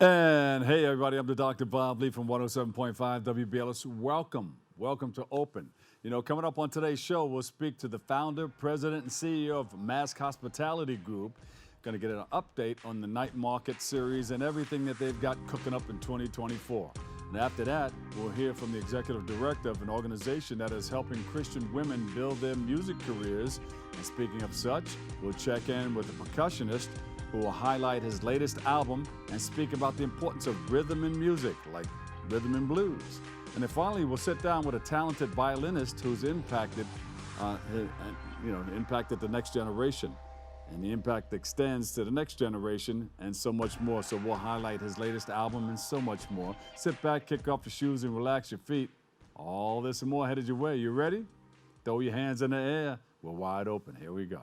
And hey, everybody, I'm the Dr. Bob Lee from 107.5 WBLS. Welcome to Open. Coming up on today's show, we'll speak to the founder, president, and CEO of MASC Hospitality Group. Going to get an update on the night market series and everything that they've got cooking up in 2024. And after that, we'll hear from the executive director of an organization that is helping Christian women build their music careers. And speaking of such, we'll check in with the percussionist who will highlight his latest album and speak about the importance of rhythm in music, like rhythm and blues. And then finally, we'll sit down with a talented violinist who's impacted the next generation. And the impact extends to the next generation and so much more. So we'll highlight his latest album and so much more. Sit back, kick off your shoes, and relax your feet. All this and more headed your way. You ready? Throw your hands in the air. We're wide open. Here we go.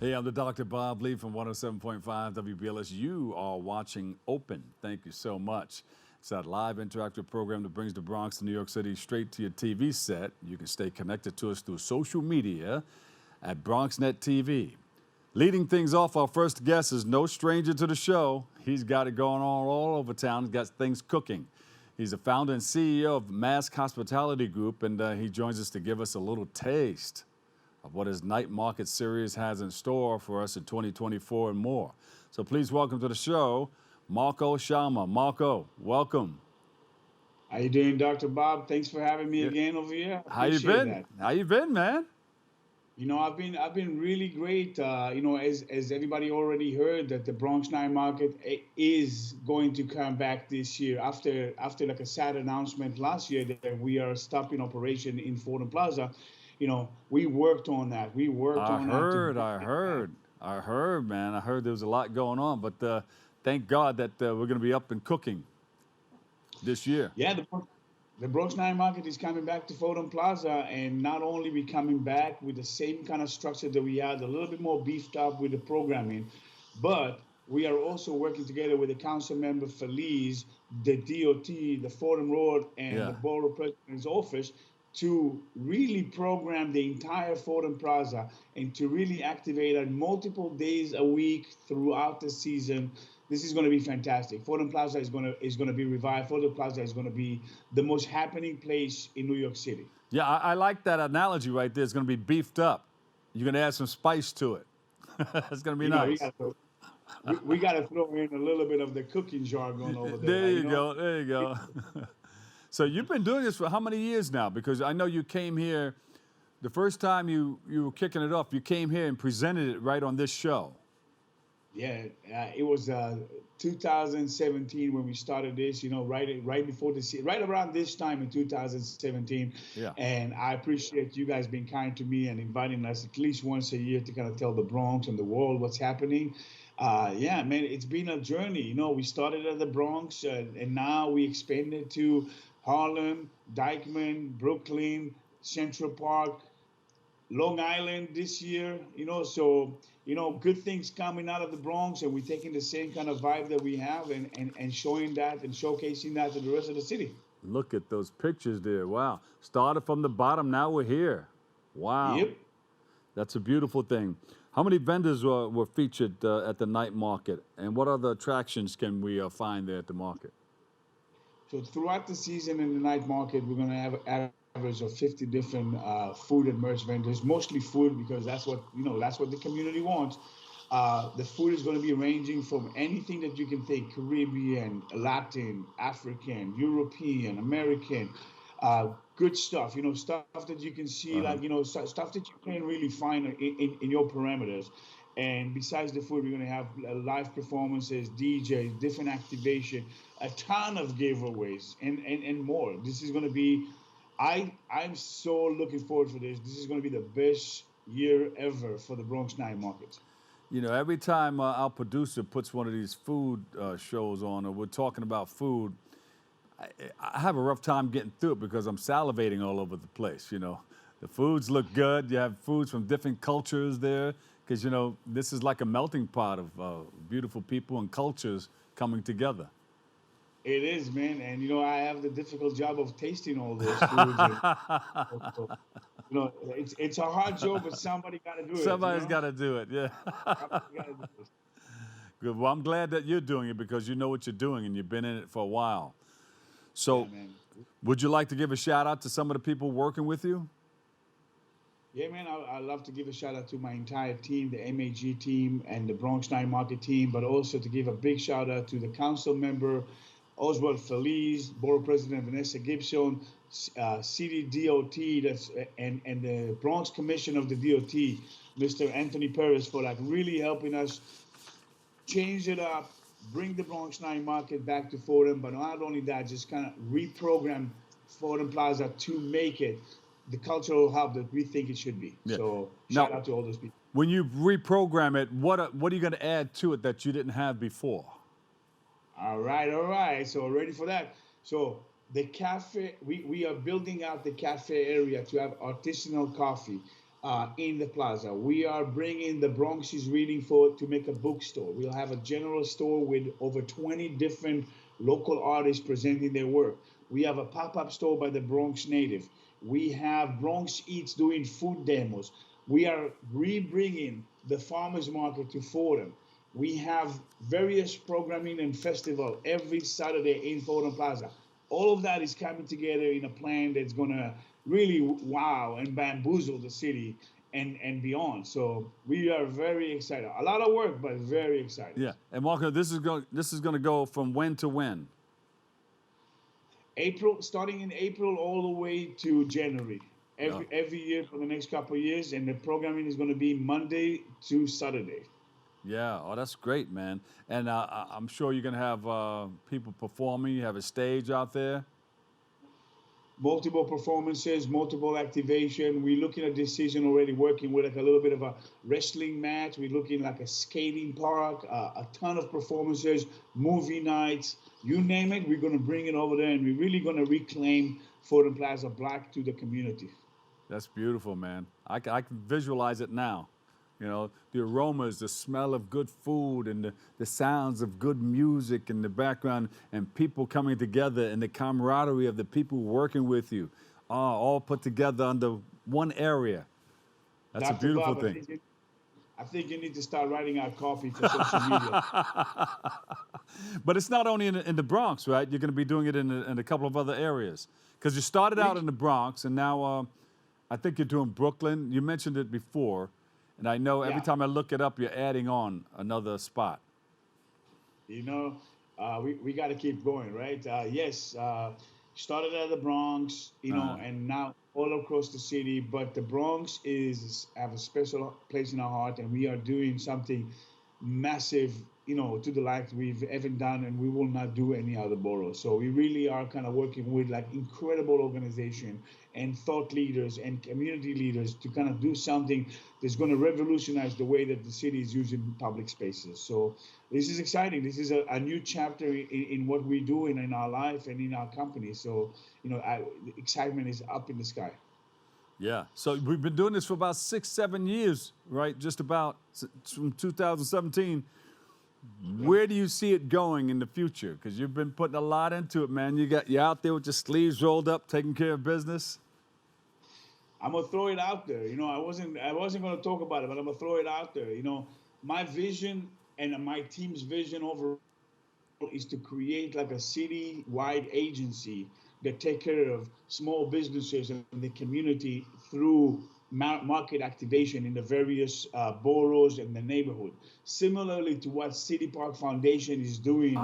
Hey, I'm the Dr. Bob Lee from 107.5 WBLS. You are watching Open. Thank you so much. It's that live interactive program that brings the Bronx to New York City straight to your TV set. You can stay connected to us through social media at BronxNet TV. Leading things off, our first guest is no stranger to the show. He's got it going on all over town. He's got things cooking. He's the founder and CEO of MASC Hospitality Group, and he joins us to give us a little taste of what his night market series has in store for us in 2024 and more. So please welcome to the show, Marco Shalma. Marco, welcome. How you doing, Dr. Bob? Thanks for having me again over here. How you been? That. How you been, man? I've been really great. As everybody already heard, that the Bronx night market is going to come back this year after like a sad announcement last year that we are stopping operation in Fordham Plaza. We worked on that. I heard, man. I heard there was a lot going on, but thank God that we're going to be up and cooking this year. Yeah, the Bronx Night Market is coming back to Fordham Plaza, and not only we coming back with the same kind of structure that we had, a little bit more beefed up with the programming, but we are also working together with the council member Feliz, the DOT, the Fordham Road, and the Borough President's Office to really program the entire Fordham Plaza and to really activate it multiple days a week throughout the season. This is going to be fantastic. Fordham Plaza is going to be revived. Fordham Plaza is going to be the most happening place in New York City. Yeah, I like that analogy right there. It's going to be beefed up. You're going to add some spice to it. It's going to be nice. We got to throw in a little bit of the cooking jargon over there. There you go. So you've been doing this for how many years now? Because I know you came here, the first time you were kicking it off, you came here and presented it right on this show. Yeah, it was 2017 when we started this, right before right around this time in 2017. Yeah. And I appreciate you guys being kind to me and inviting us at least once a year to kind of tell the Bronx and the world what's happening. Yeah, man, it's been a journey. We started at the Bronx and now we expanded to Harlem, Dyckman, Brooklyn, Central Park, Long Island this year, so, good things coming out of the Bronx, and we're taking the same kind of vibe that we have and showing that and showcasing that to the rest of the city. Look at those pictures there. Wow. Started from the bottom, now we're here. Wow. Yep. That's a beautiful thing. How many vendors were featured at the night market, and what other attractions can we find there at the market? So throughout the season in the night market, we're going to have an average of 50 different food and merch vendors, mostly food because that's what the community wants. The food is going to be ranging from anything that you can think: Caribbean, Latin, African, European, American, good stuff. Stuff that you can see, stuff that you can't really find in your parameters. And besides the food, we're going to have live performances, DJs, different activation, a ton of giveaways, and more. This is going to be, I'm so looking forward for this. This is going to be the best year ever for the Bronx Night Market. You know, every time our producer puts one of these food shows on, or we're talking about food, I, I have a rough time getting through it because I'm salivating all over the place. You know, the foods look good. You have foods from different cultures there because, you know, this is like a melting pot of beautiful people and cultures coming together. It is, man, and I have the difficult job of tasting all those foods, and so, it's a hard job, but somebody got to do it. Somebody's got to do it. Yeah. Somebody got to do it. Good. Well, I'm glad that you're doing it because you know what you're doing and you've been in it for a while. Yeah, So, man. would you like to give a shout out to some of the people working with you? Yeah, man, I love to give a shout out to my entire team, the MAG team and the Bronx Night Market team, but also to give a big shout out to the council member, Oswald Feliz, Borough President Vanessa Gibson, City DOT, and the Bronx Commission of the DOT, Mr. Anthony Perez, for like really helping us change it up, bring the Bronx Night Market back to Fordham, but not only that, just kind of reprogram Fordham Plaza to make it the cultural hub that we think it should be. Yeah. So Now, shout out to all those people. when you reprogram it, what are you going to add to it that you didn't have before? All right, all right. So ready for that. So the cafe, we are building out the cafe area to have artisanal coffee in the plaza. We are bringing the Bronx's Reading for to make a bookstore. We'll have a general store with over 20 different local artists presenting their work. We have a pop-up store by the Bronx native. We have Bronx Eats doing food demos. We are rebringing the farmers market to Fordham. We have various programming and festival every Saturday in Fordham Plaza. All of that is coming together in a plan that's going to really wow and bamboozle the city and beyond. So we are very excited. A lot of work, but very excited. Yeah. And Marco, this is going to go from when to when? April, starting in April all the way to January. Every year for the next couple of years, and the programming is going to be Monday to Saturday. Yeah. Oh, that's great, man. And I'm sure you're going to have people performing. You have a stage out there. Multiple performances, multiple activation. We're looking at this season already working with like a little bit of a wrestling match. We're looking like a skating park, a ton of performances, movie nights, you name it. We're going to bring it over there, and we're really going to reclaim Fordham Plaza Black to the community. That's beautiful, man. I can visualize it now. You know, the aromas, the smell of good food, and the sounds of good music in the background, and people coming together, and the camaraderie of the people working with you, all put together under one area. That's Dr. a beautiful Bob, thing. I think you need to start writing out copy for social media. But it's not only in the Bronx, right? You're going to be doing it in a couple of other areas. Because you started out in the Bronx, and now I think you're doing Brooklyn. You mentioned it before. And I know every time I look it up, you're adding on another spot. We got to keep going, right? Yes, started at the Bronx, and now all across the city. But the Bronx have a special place in our heart, and we are doing something massive, to the like we've ever done, and we will not do any other borough. So we really are kind of working with like incredible organization and thought leaders and community leaders to kind of do something that's going to revolutionize the way that the city is using public spaces. So this is exciting. This is a new chapter in what we do in our life and in our company. So, the excitement is up in the sky. Yeah. So we've been doing this for about 6-7 years, right? Just about from 2017. Where do you see it going in the future? Because you've been putting a lot into it, man. You're out there with your sleeves rolled up, taking care of business. I'm gonna throw it out there. I wasn't gonna talk about it, but I'm gonna throw it out there. My vision and my team's vision overall is to create like a city-wide agency that take care of small businesses and the community through market activation in the various boroughs and the neighborhood. Similarly to what City Park Foundation is doing.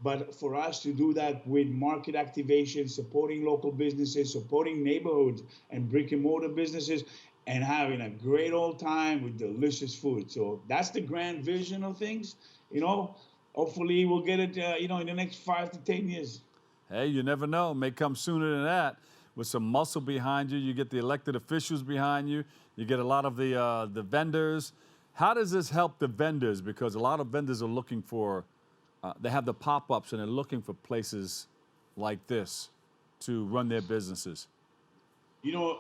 But for us to do that with market activation, supporting local businesses, supporting neighborhoods and brick and mortar businesses, and having a great old time with delicious food. So that's the grand vision of things. Hopefully we'll get it, in the next 5 to 10 years. Hey, you never know. It may come sooner than that. with some muscle behind you. You get the elected officials behind you. You get a lot of the vendors. How does this help the vendors? Because a lot of vendors are looking for, they have the pop-ups and they're looking for places like this to run their businesses. You know,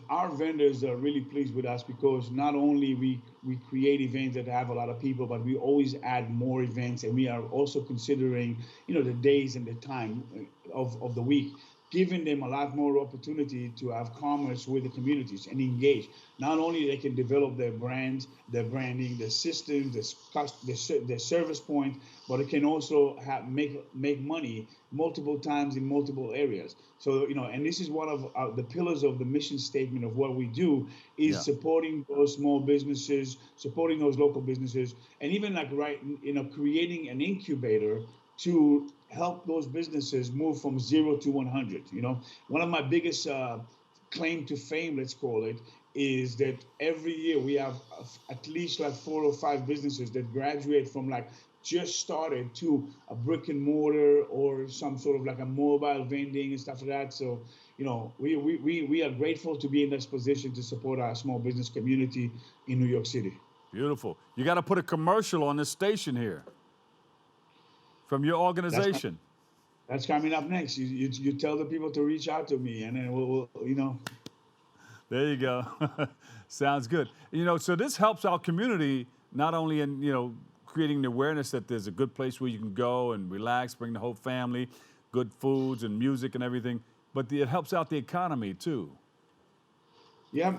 our vendors are really pleased with us because not only we create events that have a lot of people, but we always add more events, and we are also considering, the days and the time of the week, giving them a lot more opportunity to have commerce with the communities and engage. Not only they can develop their brands, their branding, their systems, their service point, but it can also make money multiple times in multiple areas. So, and this is one of the pillars of the mission statement of what we do is supporting those small businesses, supporting those local businesses, and even creating an incubator to help those businesses move from 0 to 100. One of my biggest claim to fame, let's call it, is that every year we have at least 4 or 5 businesses that graduate from just started to a brick and mortar or some sort of a mobile vending and stuff like that. So, we are grateful to be in this position to support our small business community in New York City. Beautiful. You got to put a commercial on this station here from your organization. That's coming up next. You tell the people to reach out to me, and then we'll. There you go. Sounds good. So this helps our community not only in creating the awareness that there's a good place where you can go and relax, bring the whole family, good foods and music and everything, but it helps out the economy too. Yeah,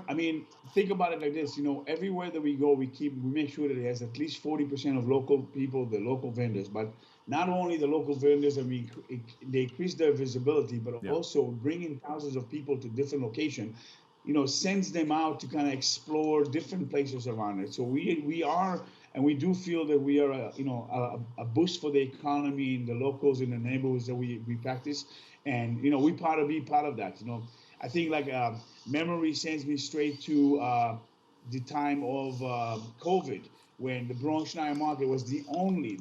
think about it like this. Everywhere that we go, we make sure that it has at least 40% of local people, the local vendors. But not only the local vendors, they increase their visibility, but also bringing thousands of people to different locations, sends them out to kind of explore different places around it. So we are, and we do feel that we are, a boost for the economy in the locals, in the neighborhoods that we practice. And, we be part of that. I think memory sends me straight to the time of COVID, when the Bronx Night Market was the only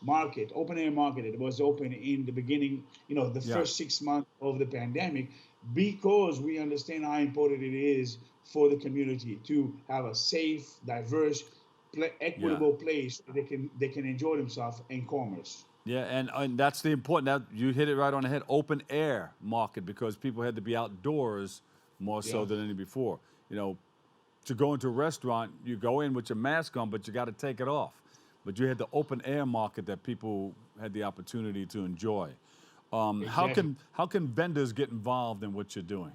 market, open air market that was open in the beginning, first 6 months of the pandemic, because we understand how important it is for the community to have a safe, diverse, equitable place where they can enjoy themselves in commerce. Yeah, and that's the important. That you hit it right on the head. Open air market, because people had to be outdoors more so than any before. To go into a restaurant, you go in with your mask on, but you got to take it off. But you had the open air market that people had the opportunity to enjoy. Exactly. How can vendors get involved in what you're doing?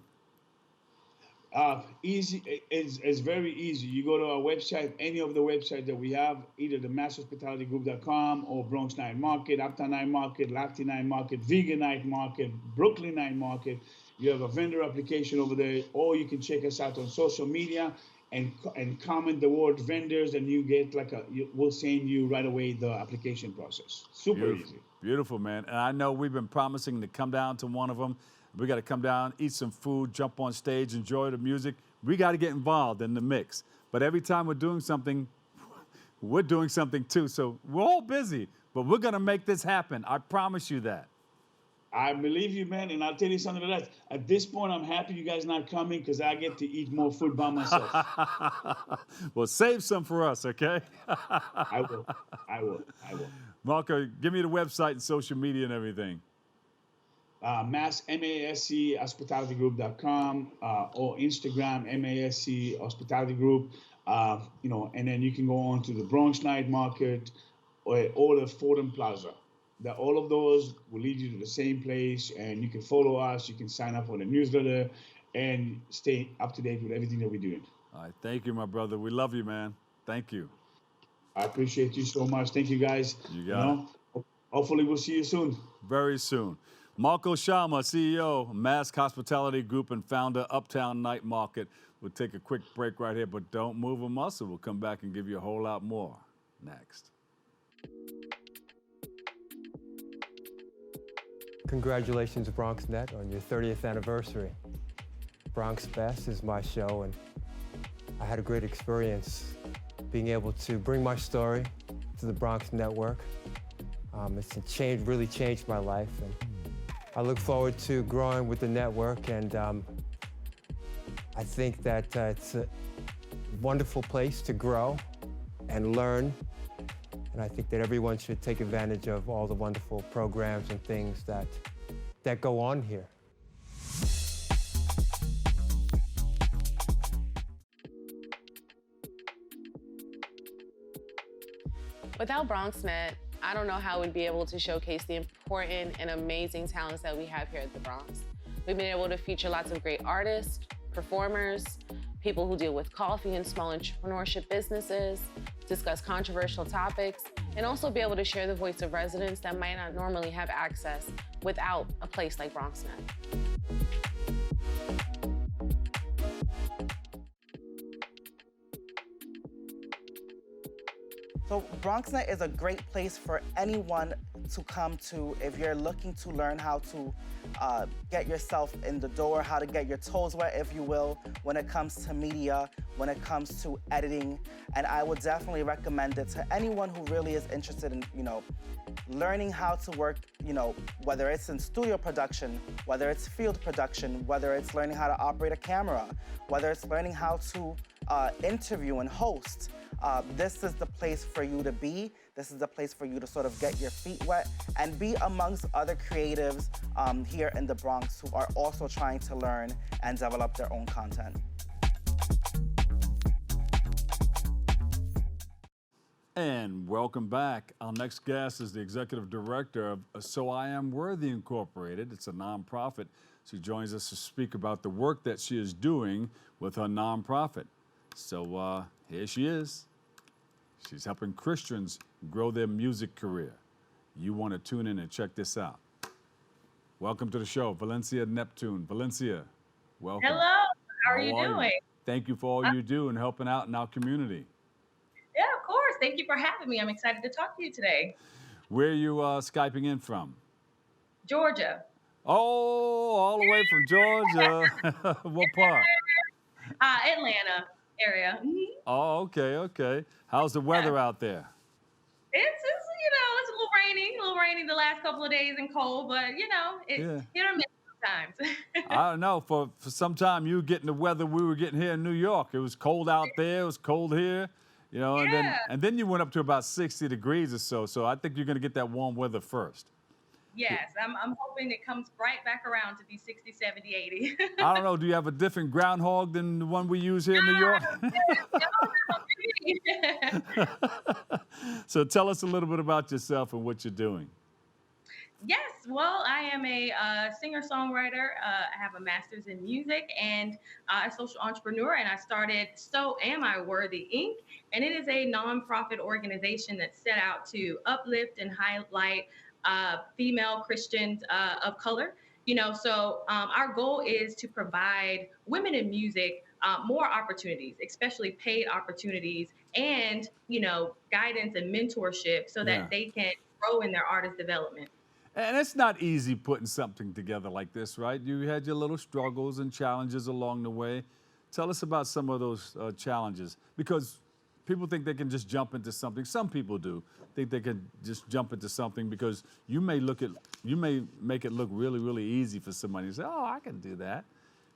Easy. It's very easy. You go to our website, any of the websites that we have, either the MASCHospitalitygroup.com or Bronx Night Market, Uptown Night Market, Latin Night Market, Vegan Night Market, Brooklyn Night Market. You have a vendor application over there, or you can check us out on social media and comment the word vendors, and you get we'll send you right away the application process. Super easy. Beautiful, man. And I know we've been promising to come down to one of them. We got to come down, eat some food, jump on stage, enjoy the music. We got to get involved in the mix. But every time we're doing something too. So we're all busy, but we're going to make this happen. I promise you that. I believe you, man. And I'll tell you something else. At this point, I'm happy you guys not coming, because I get to eat more food by myself. Well, save some for us, okay? I will. Marco, give me the website and social media and everything. MASC Hospitalitygroup.com or Instagram, MASC Hospitality Group. And then you can go on to the Bronx Night Market or the Fordham Plaza. All of those will lead you to the same place, and you can follow us. You can sign up for the newsletter and stay up to date with everything that we're doing. All right. Thank you, my brother. We love you, man. Thank you. I appreciate you so much. Thank you, guys. You got it. Hopefully we'll see you soon. Very soon. Marco Shalma, CEO, MASC Hospitality Group and founder, Uptown Night Market. We'll take a quick break right here, but don't move a muscle. We'll come back and give you a whole lot more next. Congratulations, BronxNet, on your 30th anniversary. Bronx Best is my show, and I had a great experience being able to bring my story to the Bronx Network. It's really changed my life, and I look forward to growing with the network, and I think that it's a wonderful place to grow and learn. And I think that everyone should take advantage of all the wonderful programs and things that go on here. Without BronxNet, I don't know how we'd be able to showcase the important and amazing talents that we have here at the Bronx. We've been able to feature lots of great artists, performers, people who deal with coffee and small entrepreneurship businesses, discuss controversial topics, and also be able to share the voice of residents that might not normally have access without a place like BronxNet. So BronxNet is a great place for anyone to come to if you're looking to learn how to get yourself in the door, how to get your toes wet, if you will, when it comes to media, when it comes to editing. And I would definitely recommend it to anyone who really is interested in, learning how to work, whether it's in studio production, whether it's field production, whether it's learning how to operate a camera, whether it's learning how to interview and host. This is the place for you to be. This is the place for you to sort of get your feet wet and be amongst other creatives here in the Bronx who are also trying to learn and develop their own content. And welcome back. Our next guest is the executive director of So I Am Worthy Incorporated. It's a nonprofit. She joins us to speak about the work that she is doing with her nonprofit. So here she is. She's helping Christians grow their music career. You want to tune in and check this out. Welcome to the show, Valencia Neptune. Valencia, welcome. Hello, how are you doing? Thank you for all you do and helping out in our community. Yeah, of course. Thank you for having me. I'm excited to talk to you today. Where are you Skyping in from? Georgia. Oh, all the way from Georgia. What part? Atlanta area. Mm-hmm. Oh, okay. How's the weather out there? It's a little rainy the last couple of days and cold, but it's hit or miss sometimes. I don't know. For some time you were getting the weather we were getting here in New York. It was cold out there. It was cold here. And then you went up to about 60 degrees or so. So I think you're going to get that warm weather first. Yes, I'm hoping it comes right back around to be 60, 70, 80. I don't know. Do you have a different groundhog than the one we use here in New York? So tell us a little bit about yourself and what you're doing. Yes, well, I am a singer-songwriter. I have a master's in music and a social entrepreneur, and I started So Am I Worthy, Inc., and it is a nonprofit organization that's set out to uplift and highlight female Christians of color. So our goal is to provide women in music more opportunities, especially paid opportunities, and guidance and mentorship so that they can grow in their artist development. And it's not easy putting something together like this, right? You had your little struggles and challenges along the way. Tell us about some of those challenges, because people think they can just jump into something. Some people do think they can just jump into something because you may make it look really, really easy for somebody to say, oh, I can do that.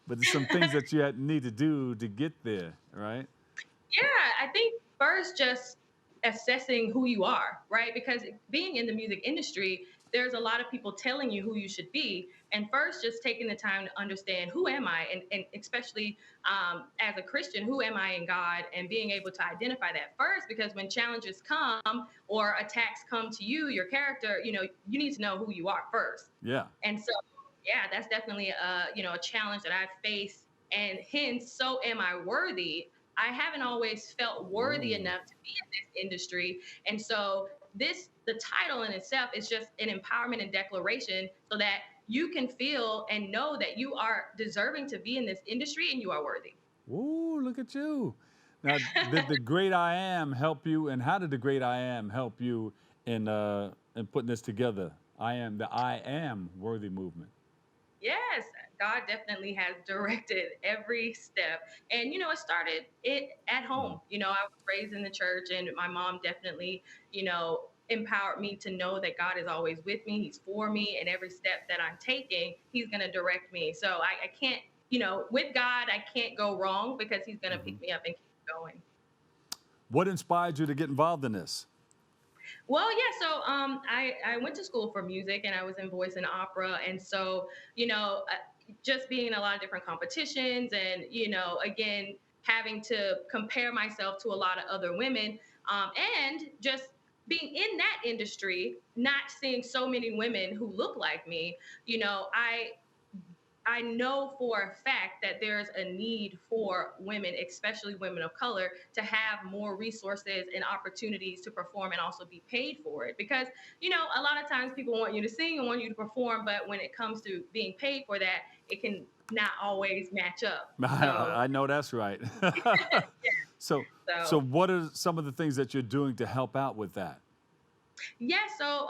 But there's some things that you need to do to get there, right? Yeah, I think first just assessing who you are, right? Because being in the music industry, there's a lot of people telling you who you should be. And first, just taking the time to understand who am I, and especially as a Christian, who am I in God, and being able to identify that first, because when challenges come or attacks come to you, your character, you need to know who you are first. Yeah. And so, that's definitely a challenge that I've faced, and hence, so am I worthy? I haven't always felt worthy enough to be in this industry. And so the title in itself is just an empowerment and declaration so that you can feel and know that you are deserving to be in this industry and you are worthy. Ooh, look at you. Now, did the Great I Am help you, and how did the Great I Am help you in putting this together? The I Am Worthy movement. Yes, God definitely has directed every step. And, it started at home. I was raised in the church, and my mom definitely, empowered me to know that God is always with me. He's for me, and every step that I'm taking, He's going to direct me. So I can't, with God, I can't go wrong because He's going to pick me up and keep going. What inspired you to get involved in this? Well, yeah. So I went to school for music, and I was in voice and opera. And so, just being in a lot of different competitions and, again, having to compare myself to a lot of other women, and just being in that industry, not seeing so many women who look like me, I know for a fact that there's a need for women, especially women of color, to have more resources and opportunities to perform and also be paid for it. Because, a lot of times people want you to sing and want you to perform, but when it comes to being paid for that, it can not always match up. So, I know that's right. yeah. So what are some of the things that you're doing to help out with that? Yeah, so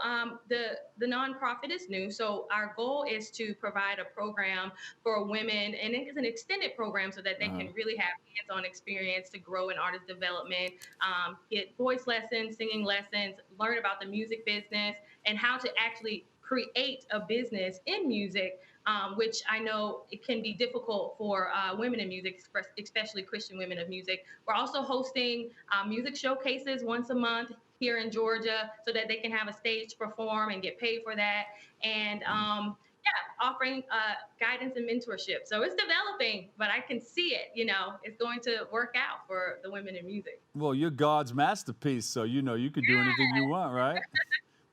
the nonprofit is new. So our goal is to provide a program for women, and it's an extended program so that they can really have hands-on experience to grow in artist development, get voice lessons, singing lessons, learn about the music business, and how to actually create a business in music, which I know it can be difficult for women in music, especially Christian women of music. We're also hosting music showcases once a month here in Georgia so that they can have a stage to perform and get paid for that. And offering guidance and mentorship. So it's developing, but I can see it, it's going to work out for the women in music. Well, you're God's masterpiece, so you can do anything you want, right?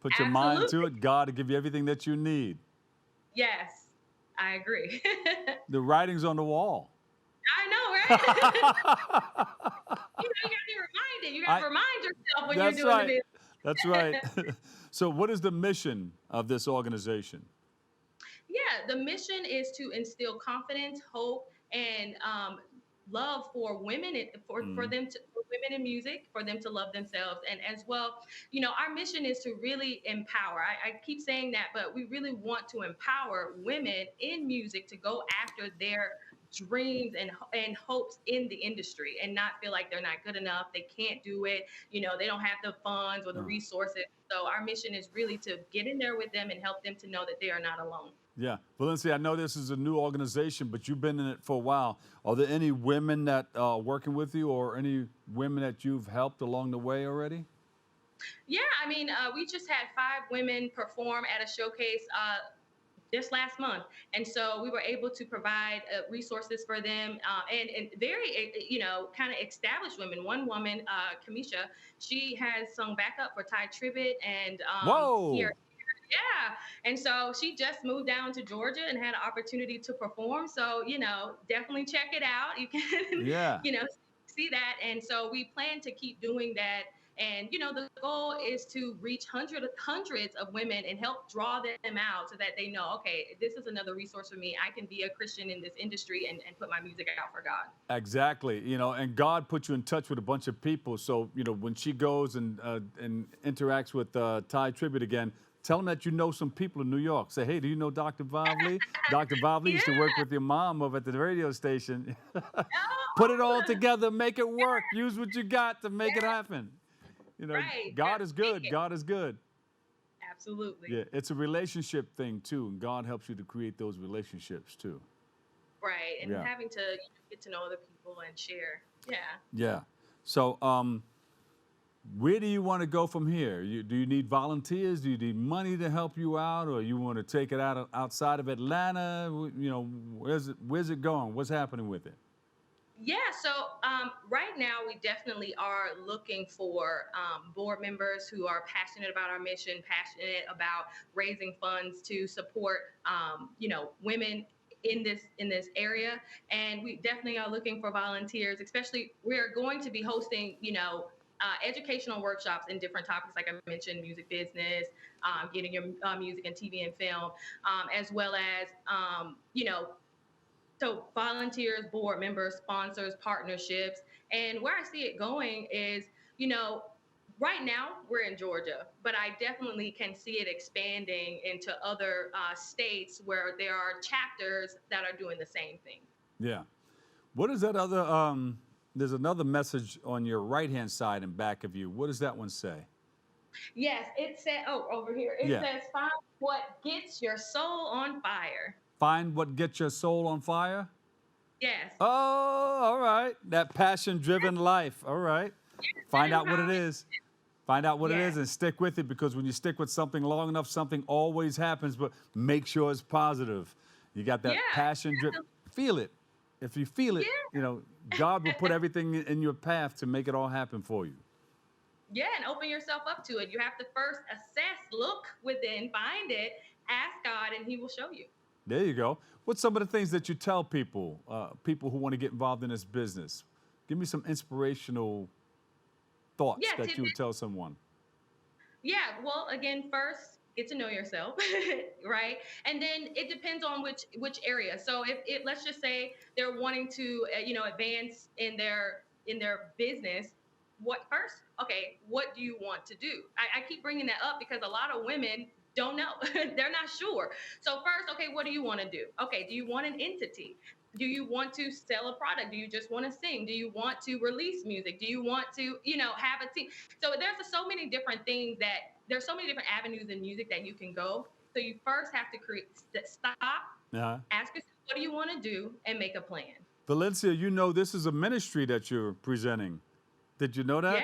Put your mind to it, God will give you everything that you need. Yes, I agree. The writing's on the wall. I know, right? You got to be reminded. You got to remind yourself when you're doing it. That's right. So what is the mission of this organization? Yeah, the mission is to instill confidence, hope, and love for women, for women in music, for them to love themselves. And as well, our mission is to really empower. I keep saying that, but we really want to empower women in music to go after their dreams and hopes in the industry and not feel like they're not good enough. They can't do it. They don't have the funds or the resources. So our mission is really to get in there with them and help them to know that they are not alone. Yeah. Valencia, I know this is a new organization, but you've been in it for a while. Are there any women that are working with you or any women that you've helped along the way already? Yeah, I mean, we just had 5 women perform at a showcase just last month. And so we were able to provide resources for them and very, kind of established women. One woman, Kamisha, she has sung backup for Ty Tribbett and here. Yeah. And so she just moved down to Georgia and had an opportunity to perform. So, definitely check it out. You can, see that. And so we plan to keep doing that. And, the goal is to reach hundreds of women and help draw them out so that they know, okay, this is another resource for me. I can be a Christian in this industry and put my music out for God. Exactly. And God put you in touch with a bunch of people. So, when she goes and interacts with Ty Tribbett again, tell them that you know some people in New York. Say, hey, do you know Dr. Vavli? Dr. Vavli used to work with your mom over at the radio station. Put it all together, make it work. Use what you got to make it happen. God is good. God is good. Absolutely. Yeah, it's a relationship thing too, and God helps you to create those relationships too. Right, and having to get to know other people and share. Yeah. Yeah. So, where do you want to go from here? Do you need volunteers? Do you need money to help you out, or you want to take it outside of Atlanta? Where's it going? What's happening with it? Yeah, so right now we definitely are looking for board members who are passionate about our mission, passionate about raising funds to support, women in this area. And we definitely are looking for volunteers, especially we're going to be hosting, educational workshops in different topics, like I mentioned, music business, getting your music and TV and film, as well as, so volunteers, board members, sponsors, partnerships. And where I see it going is, right now we're in Georgia, but I definitely can see it expanding into other states where there are chapters that are doing the same thing. Yeah. What is that other, there's another message on your right-hand side and back of you. What does that one say? Yes, it said, oh, over here. It Yeah. says, find what gets your soul on fire. Find what gets your soul on fire? Yes. Oh, all right. That passion-driven life. All right. Find out what it is. Find out what it is and stick with it, because when you stick with something long enough, something always happens, but make sure it's positive. You got that passion-driven. Feel it. If you feel it, you know, God will put everything in your path to make it all happen for you. Yeah, and open yourself up to it. You have to first assess, look within, find it, ask God, and he will show you. There you go. What's some of the things that you tell people, people who want to get involved in this business? Give me some inspirational thoughts that you would tell someone. Yeah, well, again, first, get to know yourself, right? And then it depends on which area. So if let's just say they're wanting to, advance in their business, what do you want to do? I keep bringing that up because a lot of women don't know. They're not sure. So first, okay, what do you want to do? Okay, do you want an entity? Do you want to sell a product? Do you just want to sing? Do you want to release music? Do you want to, have a team? So there's so many different things there's so many different avenues in music that you can go. So you first have to stop, ask yourself, what do you want to do, and make a plan. Valencia, this is a ministry that you're presenting. Did you know that?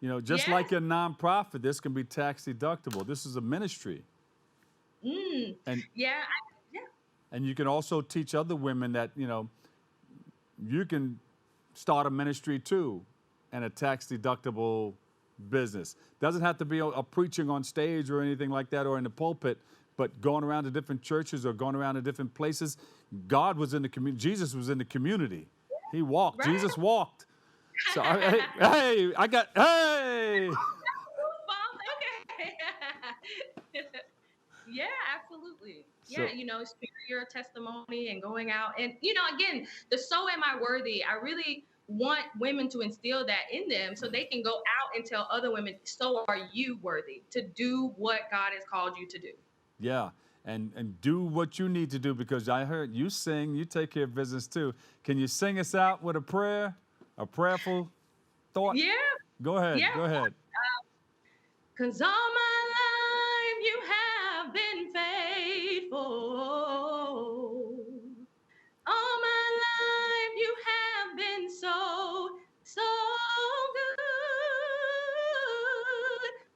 Yeah. Just like a nonprofit, this can be tax deductible. This is a ministry. And And you can also teach other women that, you can start a ministry too, and a tax deductible business. Doesn't have to be a preaching on stage or anything like that, or in the pulpit, but going around to different churches or going around to different places. God was in the community. Jesus was in the community. He walked. Right. Jesus walked. So, hey. Yeah, absolutely. Yeah, share your testimony and going out. And, again, the so am I worthy. I really want women to instill that in them so they can go out and tell other women, so are you worthy to do what God has called you to do. Yeah, and do what you need to do, because I heard you sing, you take care of business too. Can you sing us out with a prayer, a prayerful thought? Yeah. Go ahead, go ahead. 'Cause all my life you have been faithful. All my life you have been so good.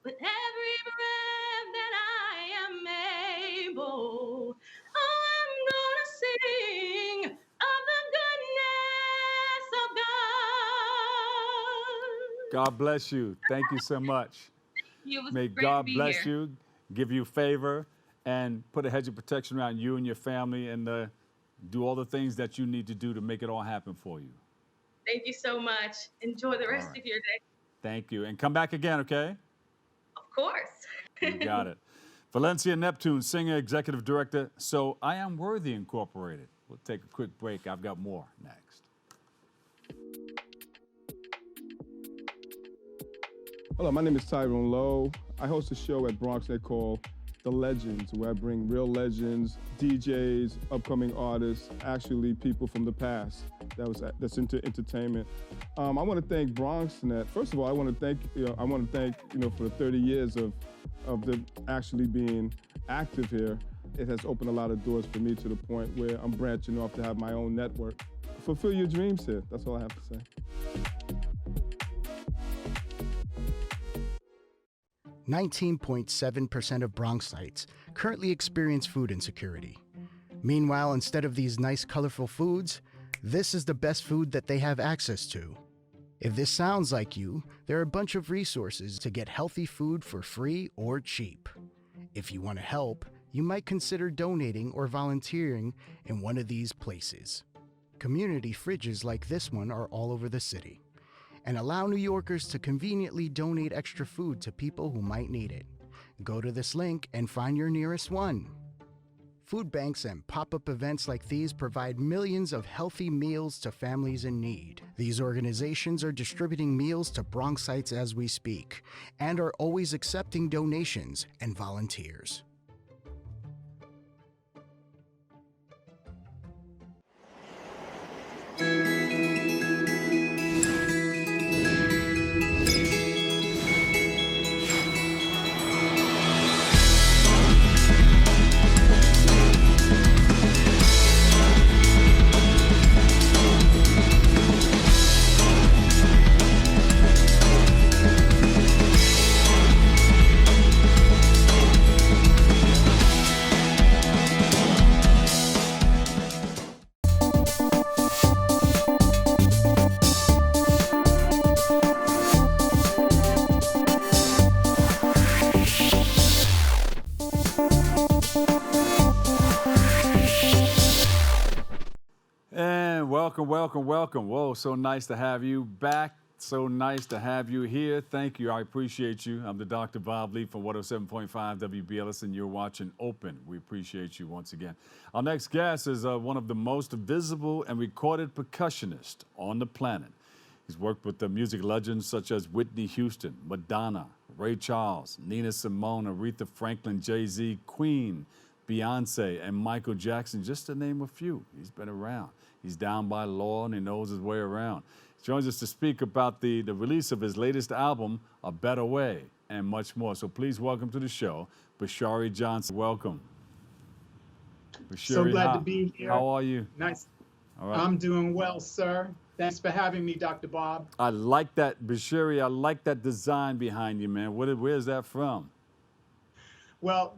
With every breath that I am able, I'm gonna sing of the goodness of God. God bless you. Thank you so much. May God bless you, give you favor, and put a hedge of protection around you and your family, and do all the things that you need to do to make it all happen for you. Thank you so much. Enjoy the rest of your day. Thank you. And come back again, okay? Of course. You got it. Valencia Neptune, singer, executive director, So I Am Worthy Incorporated. We'll take a quick break. I've got more next. Hello, my name is Tyrone Lowe. I host a show at BronxNet called The Legends, where I bring real legends, DJs, upcoming artists, actually people from the past that's into entertainment. I want to thank BronxNet. First of all, I want to thank for the 30 years of the actually being active here. It has opened a lot of doors for me to the point where I'm branching off to have my own network. Fulfill your dreams here. That's all I have to say. 19.7% of Bronxites currently experience food insecurity. Meanwhile, instead of these nice, colorful foods, this is the best food that they have access to. If this sounds like you, there are a bunch of resources to get healthy food for free or cheap. If you want to help, you might consider donating or volunteering in one of these places. Community fridges like this one are all over the city, and allow New Yorkers to conveniently donate extra food to people who might need it. Go to this link and find your nearest one. Food banks and pop-up events like these provide millions of healthy meals to families in need. These organizations are distributing meals to Bronxites as we speak, and are always accepting donations and volunteers. welcome, welcome, welcome. Whoa, so nice to have you back. So nice to have you here. Thank you. I appreciate you. I'm the Dr. Bob Lee from 107.5 WBLS, and you're watching Open. We appreciate you once again. Our next guest is one of the most visible and recorded percussionists on the planet. He's worked with the music legends such as Whitney Houston, Madonna, Ray Charles, Nina Simone, Aretha Franklin, Jay-Z, Queen, Beyonce, and Michael Jackson, just to name a few. He's been around. He's down by law, and he knows his way around. He joins us to speak about the release of his latest album, A Better Way, and much more. So please welcome to the show, Bashiri Johnson. Welcome. Bashiri, So glad to be here. How are you? Nice. All right. I'm doing well, sir. Thanks for having me, Dr. Bob. I like that, Bashiri. I like that design behind you, man. Where's that from? Well,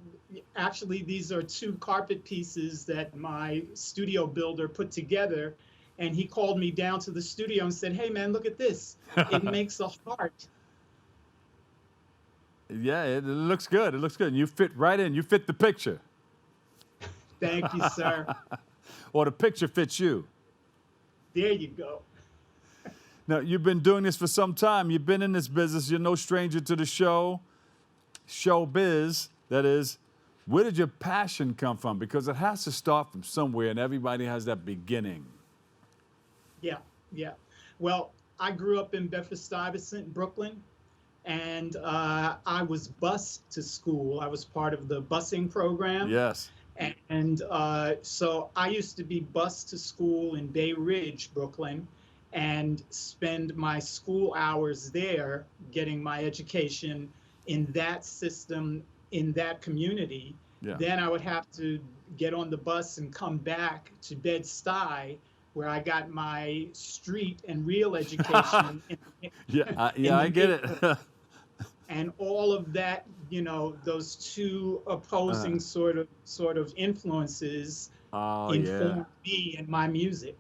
actually, these are two carpet pieces that my studio builder put together. And he called me down to the studio and said, hey, man, look at this. It makes a heart. Yeah, it looks good. It looks good. And you fit right in. You fit the picture. Thank you, sir. Or the picture fits you. There you go. Now, you've been doing this for some time. You've been in this business. You're no stranger to the showbiz, that is. Where did your passion come from? Because it has to start from somewhere, and everybody has that beginning. Yeah. Well, I grew up in Bedford-Stuyvesant, Brooklyn, and I was bused to school. I was part of the busing program. Yes. And so I used to be bused to school in Bay Ridge, Brooklyn, and spend my school hours there getting my education in that system, in that community. Yeah. Then I would have to get on the bus and come back to Bed-Stuy, where I got my street and real education. I get it. And all of that, you know, those two opposing sort of influences informed me and my music.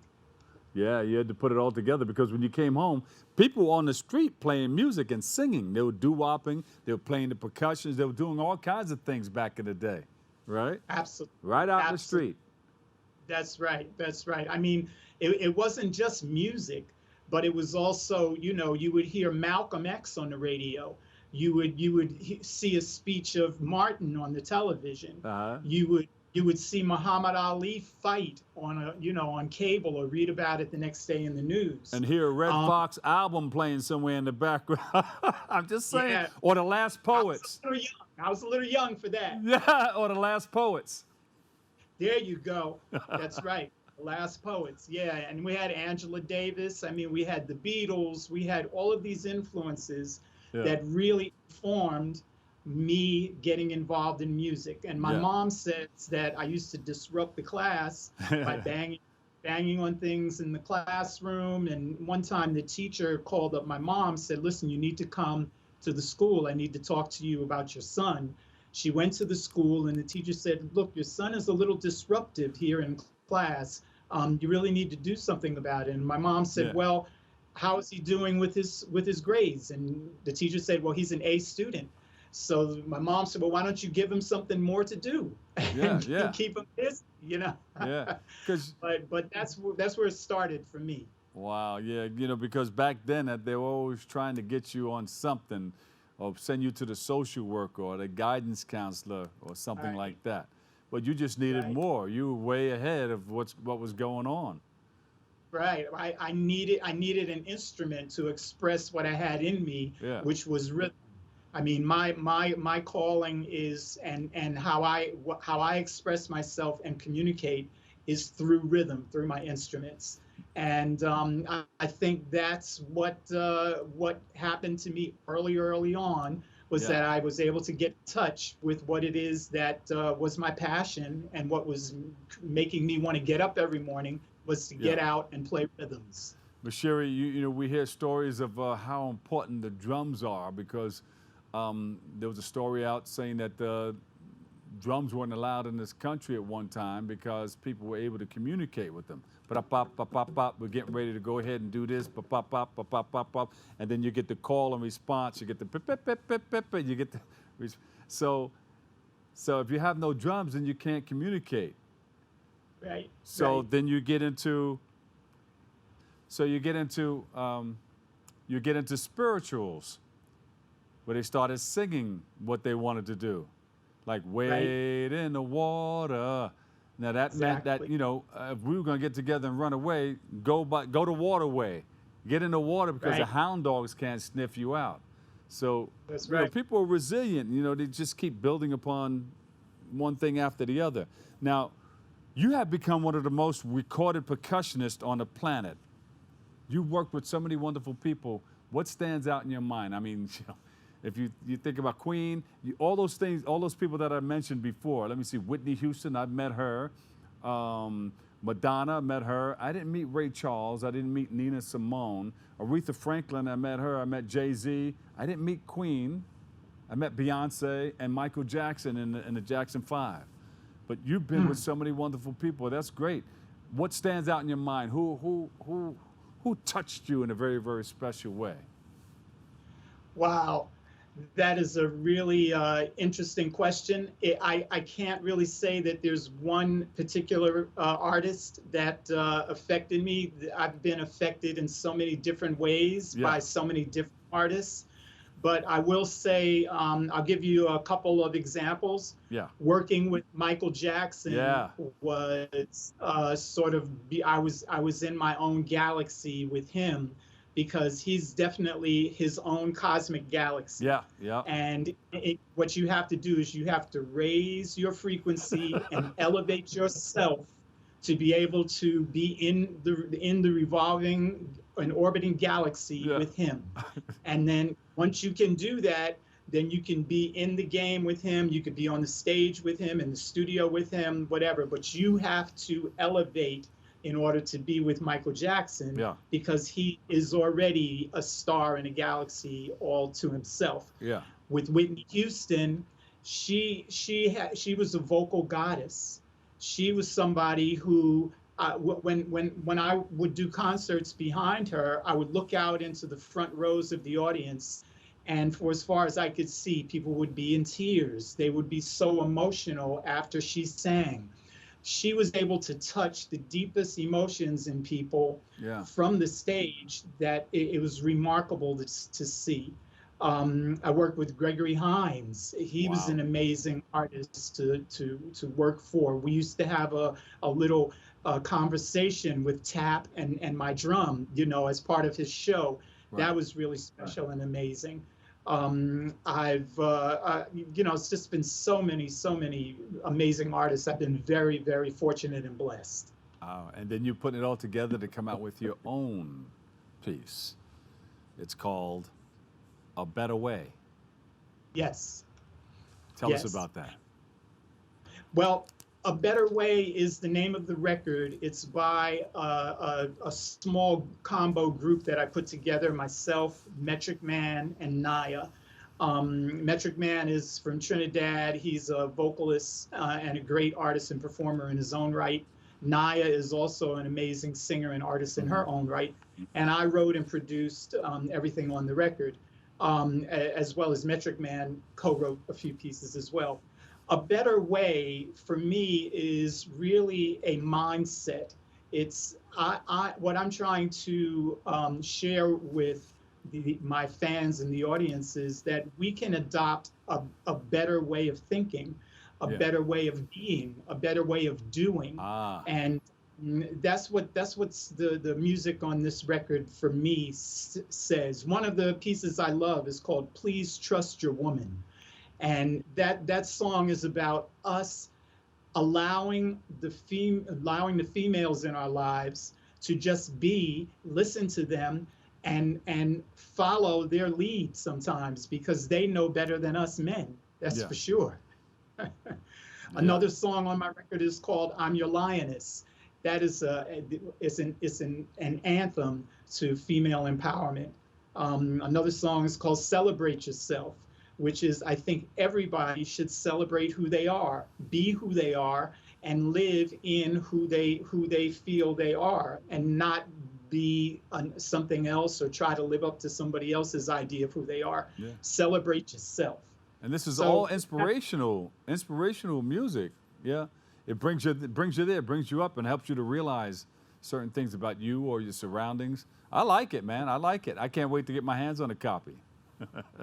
Yeah, you had to put it all together because when you came home, people were on the street playing music and singing. They were doo-wopping, they were playing the percussions, they were doing all kinds of things back in the day, right? Absolutely. Right out in the street. That's right. I mean, it wasn't just music, but it was also, you know, you would hear Malcolm X on the radio. You would see a speech of Martin on the television. You would see Muhammad Ali fight on cable or read about it the next day in the news. And hear a Red Fox album playing somewhere in the background. I'm just saying. Yeah. Or the Last Poets. I was a little young for that. Yeah, or the Last Poets. There you go. That's right. The Last Poets. Yeah, and we had Angela Davis. I mean, we had the Beatles. We had all of these influences that really formed me getting involved in music. And my mom says that I used to disrupt the class by banging on things in the classroom. And one time the teacher called up my mom, said, listen, you need to come to the school. I need to talk to you about your son. She went to the school and the teacher said, look, your son is a little disruptive here in class. You really need to do something about it. And my mom said, well, how is he doing with his grades? And the teacher said, well, he's an A student. So my mom said, well, why don't you give him something more to do and keep him busy, you know? Yeah. But that's where it started for me. Wow. Yeah. You know, because back then they were always trying to get you on something or send you to the social worker or the guidance counselor or something like that. But you just needed more. You were way ahead of what was going on. Right. I needed an instrument to express what I had in me, which was rhythm. I mean, my calling is and how I express myself and communicate is through rhythm, through my instruments. And I think that's what happened to me early on was that I was able to get in touch with what it is that was my passion, and what was making me want to get up every morning was to get out and play rhythms. Bashiri, you know, we hear stories of how important the drums are because there was a story out saying that drums weren't allowed in this country at one time because people were able to communicate with them. We're getting ready to go ahead and do this, and then you get the call and response. You get the pip, pip, pip, pip, pip, and you get the so if you have no drums, then you can't communicate. Right. So then you get into So you get into spirituals, where they started singing what they wanted to do, like wade in the water. Now that meant that, you know, if we were going to get together and run away, go to waterway, get in the water, because the hound dogs can't sniff you out. So you know, people are resilient. You know, they just keep building upon one thing after the other. Now, you have become one of the most recorded percussionists on the planet. You've worked with so many wonderful people. What stands out in your mind? I mean, you know, if you think about Queen, all those things, all those people that I mentioned before. Let me see, Whitney Houston, I've met her. Madonna, met her. I didn't meet Ray Charles. I didn't meet Nina Simone. Aretha Franklin, I met her. I met Jay-Z. I didn't meet Queen. I met Beyonce and Michael Jackson in the Jackson 5. But you've been with so many wonderful people. That's great. What stands out in your mind? Who touched you in a very, very special way? Wow. That is a really interesting question. I can't really say that there's one particular artist that affected me. I've been affected in so many different ways by so many different artists. But I will say, I'll give you a couple of examples. Yeah. Working with Michael Jackson was sort of, I was in my own galaxy with him, because he's definitely his own cosmic galaxy. Yeah, yeah. And what you have to do is you have to raise your frequency and elevate yourself to be able to be in the revolving and orbiting galaxy with him. And then once you can do that, then you can be in the game with him. You could be on the stage with him, in the studio with him, whatever. But you have to elevate in order to be with Michael Jackson, because he is already a star in a galaxy all to himself. Yeah. With Whitney Houston, she was a vocal goddess. She was somebody who, when I would do concerts behind her, I would look out into the front rows of the audience, and for as far as I could see, people would be in tears. They would be so emotional after she sang. She was able to touch the deepest emotions in people from the stage that it was remarkable to see. I worked with Gregory Hines. He was an amazing artist to work for. We used to have a little conversation with tap and my drum, you know, as part of his show. That was really special and amazing. You know, it's just been so many amazing artists. I've been very, very fortunate and blessed. And then you put it all together to come out with your own piece. It's called A Better Way. Yes. Tell us about that. Well, A Better Way is the name of the record. It's by a small combo group that I put together, myself, Metric Man, and Naya. Metric Man is from Trinidad. He's a vocalist and a great artist and performer in his own right. Naya is also an amazing singer and artist in her own right. And I wrote and produced everything on the record, as well as Metric Man co-wrote a few pieces as well. A Better Way, for me, is really a mindset. It's what I'm trying to share with my fans and the audience is that we can adopt a better way of thinking, a better way of being, a better way of doing. And that's what's the music on this record for me says. One of the pieces I love is called Please Trust Your Woman. And that song is about us allowing the females in our lives to just be, listen to them, and follow their lead sometimes, because they know better than us men. That's for sure. Another song on my record is called I'm Your Lioness. That is an anthem to female empowerment. Another song is called Celebrate Yourself, which is, I think everybody should celebrate who they are, be who they are, and live in who they feel they are, and not be something else or try to live up to somebody else's idea of who they are. Celebrate yourself. And this is all inspirational music. Yeah, it brings you there, brings you up, and helps you to realize certain things about you or your surroundings. I like it, man. I like it. I can't wait to get my hands on a copy.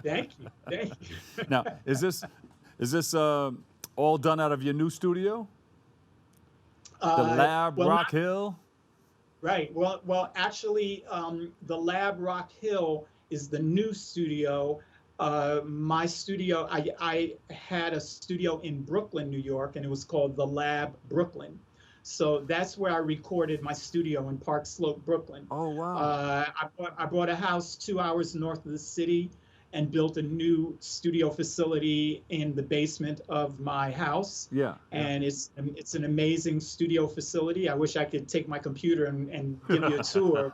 Thank you. Thank you. Now, is this all done out of your new studio? The Lab Rock Hill? Right. Well, actually, the Lab Rock Hill is the new studio. My studio, I had a studio in Brooklyn, New York, and it was called the Lab Brooklyn. So that's where I recorded my studio in Park Slope, Brooklyn. Oh, wow. I bought a house 2 hours north of the city and built a new studio facility in the basement of my house. Yeah. And it's an amazing studio facility. I wish I could take my computer and give you a tour.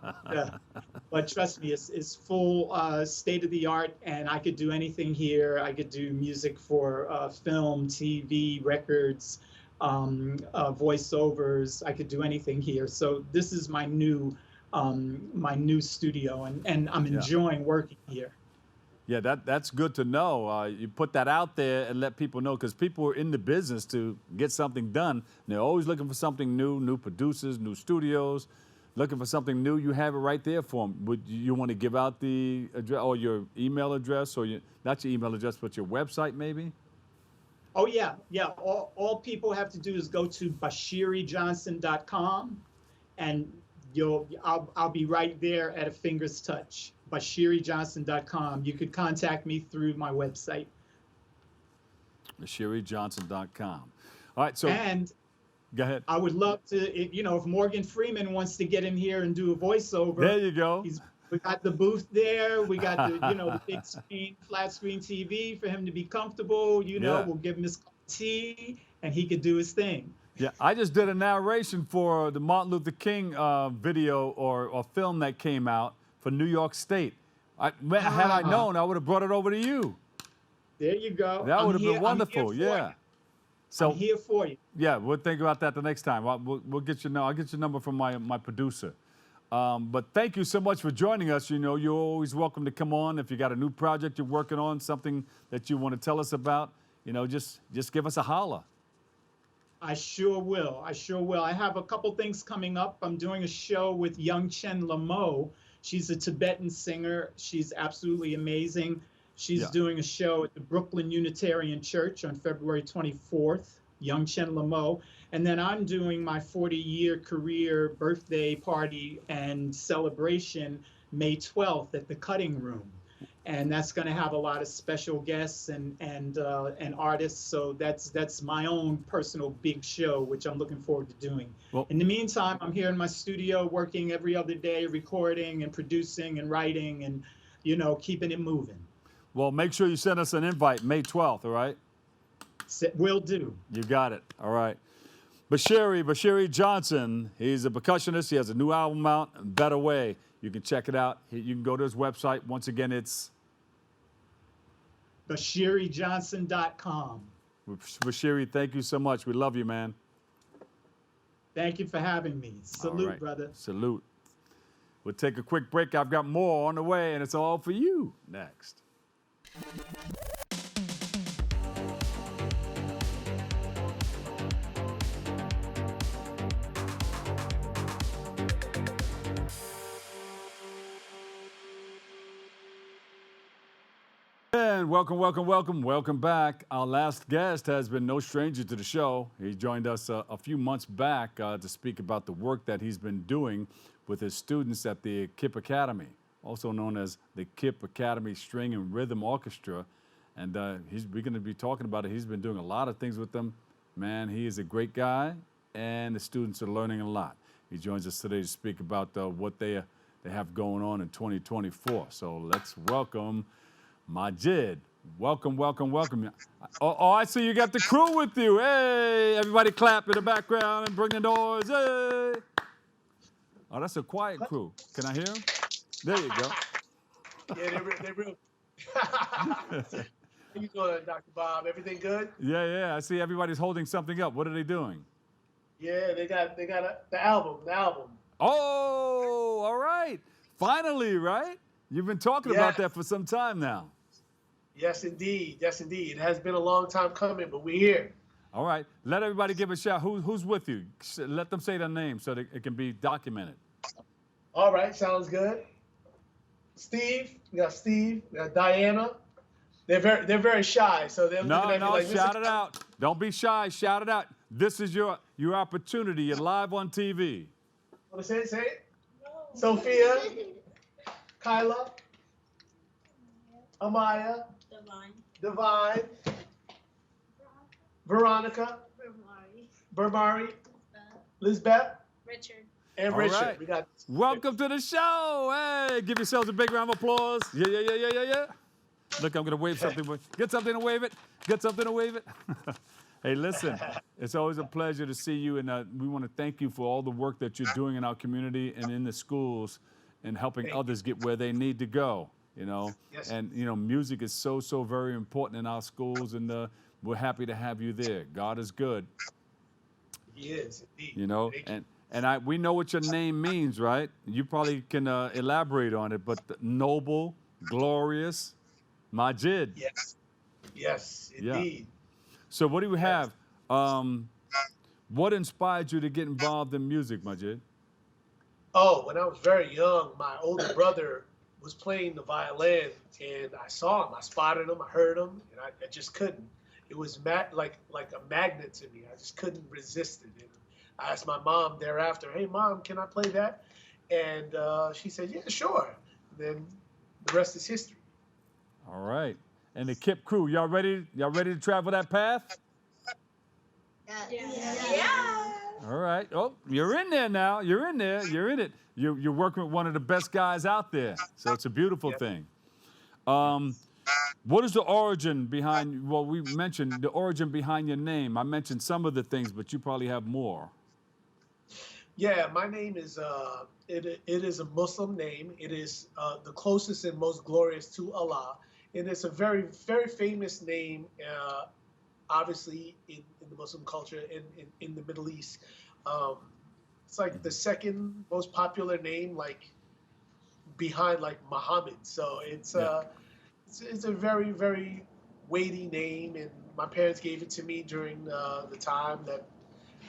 But trust me, it's full state of the art, and I could do anything here. I could do music for film, TV, records, voiceovers. I could do anything here. So this is my new studio, and I'm enjoying working here. Yeah, that's good to know. You put that out there and let people know, because people are in the business to get something done. And they're always looking for something new producers, new studios, looking for something new. You have it right there for them. Would you want to give out the address or your email address, or not your email address, but your website maybe? Oh, yeah. All people have to do is go to BashiriJohnson.com, and I'll be right there at a finger's touch. BashiriJohnson.com. You could contact me through my website. BashiriJohnson.com. All right, so and go ahead. I would love to, if Morgan Freeman wants to get in here and do a voiceover. There you go. We got the booth there. We got the the big screen, flat screen TV for him to be comfortable. We'll give him his tea and he could do his thing. Yeah, I just did a narration for the Martin Luther King video or film that came out for New York State. Had I known, I would have brought it over to you. There you go. That would have been wonderful. Yeah. So I'm here for you. Yeah, we'll think about that the next time. We'll get your I'll get your number from my producer. But thank you so much for joining us. You're always welcome to come on if you got a new project you're working on, something that you want to tell us about. Just give us a holler. I sure will. I have a couple things coming up. I'm doing a show with Young Chen Lamo. She's a Tibetan singer. She's absolutely amazing. She's doing a show at the Brooklyn Unitarian Church on February 24th, Young Chen Lamo. And then I'm doing my 40-year career birthday party and celebration May 12th at the Cutting Room. And that's going to have a lot of special guests and artists. So that's my own personal big show, which I'm looking forward to doing. Well, in the meantime, I'm here in my studio working every other day, recording and producing and writing and, keeping it moving. Well, make sure you send us an invite May 12th, all right? Will do. You got it. All right. Bashiri Johnson, he's a percussionist. He has a new album out, Better Way. You can check it out. You can go to his website. Once again, it's BashiriJohnson.com. Bashiri, thank you so much. We love you, man. Thank you for having me. Salute, right. Brother. Salute. We'll take a quick break. I've got more on the way, and it's all for you next. And welcome back. Our last guest has been no stranger to the show. He joined us a few months back to speak about the work that he's been doing with his students at the KIP Academy, also known as the KIP Academy String and Rhythm Orchestra. And we're going to be talking about it. He's been doing a lot of things with them. Man, he is a great guy, and the students are learning a lot. He joins us today to speak about what they have going on in 2024. So let's welcome Majid. Welcome. Oh, I see you got the crew with you. Hey, everybody clap in the background and bring the noise. Hey. Oh, that's a quiet crew. Can I hear them? There you go. Yeah, they're real. How you doing, Dr. Bob? Everything good? Yeah. I see everybody's holding something up. What are they doing? Yeah, they got the album. Oh, all right. Finally, right? You've been talking about that for some time now. Yes, indeed. It has been a long time coming, but we're here. All right. Let everybody give a shout. Who's with you? Let them say their name so that it can be documented. All right, sounds good. Steve, we got Diana. They're very shy, so they're looking at me like, shout it out. Don't be shy. Shout it out. This is your opportunity. You're live on TV. Want to say it? No. Sophia, Kyla, Amaya, Divine, Veronica, Burmari, Lizbeth, Richard. And All Richard. right. We got. Welcome to the show. Hey, give yourselves a big round of applause. Yeah. Look, I'm going to wave something. Get something to wave it. Get something to wave it. Hey, listen, it's always a pleasure to see you, and we want to thank you for all the work that you're doing in our community and in the schools and helping others get where they need to go, you know. Yes. And, you know, music is so very important in our schools, and we're happy to have you there. God is good. He is, indeed. You know, and we know what your name means, right? You probably can elaborate on it, but noble, glorious, Majid. Yes, indeed. Yeah. So what do you have? What inspired you to get involved in music, Majid? Oh, when I was very young, my older brother was playing the violin, and I saw him. I spotted him. I heard him, and I just couldn't. It was like a magnet to me. I just couldn't resist it. And I asked my mom thereafter, "Hey, Mom, can I play that?" And she said, "Yeah, sure." And then the rest is history. All right. And the KIP crew, y'all ready? Y'all ready to travel that path? Yeah. All right. Oh, you're in there now. You're in there. You're in it. You're working with one of the best guys out there. So it's a beautiful thing. What is the origin behind, well, we mentioned the origin behind your name. I mentioned some of the things, but you probably have more. Yeah, my name is, it is a Muslim name. It is the closest and most glorious to Allah. And it's a very, very famous name, obviously, in the Muslim culture, in the Middle East. It's like the second most popular name, like behind like Muhammad. So it's a very, very weighty name. And my parents gave it to me during the time that,